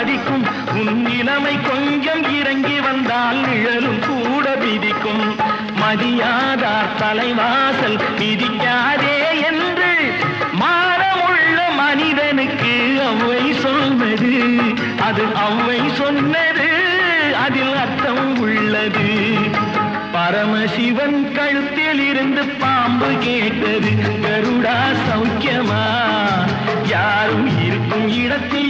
மதிக்கும் உன் நிலைமை கொஞ்சம் இறங்கி வந்தால் நிழலும் கூட விதிக்கும் மதியாதார் தலைவாசல் மிதிக்காதே என்று மானமுள்ள மனிதனுக்கு அவ்வை சொன்னது அது அவ்வை சொன்னது அதில் அர்த்தம் உள்ளது பரமசிவன் கழுத்தில் இருந்து பாம்பு கேட்டது கருடா சௌக்கியமா யாரும் இருக்கும் இடத்தில்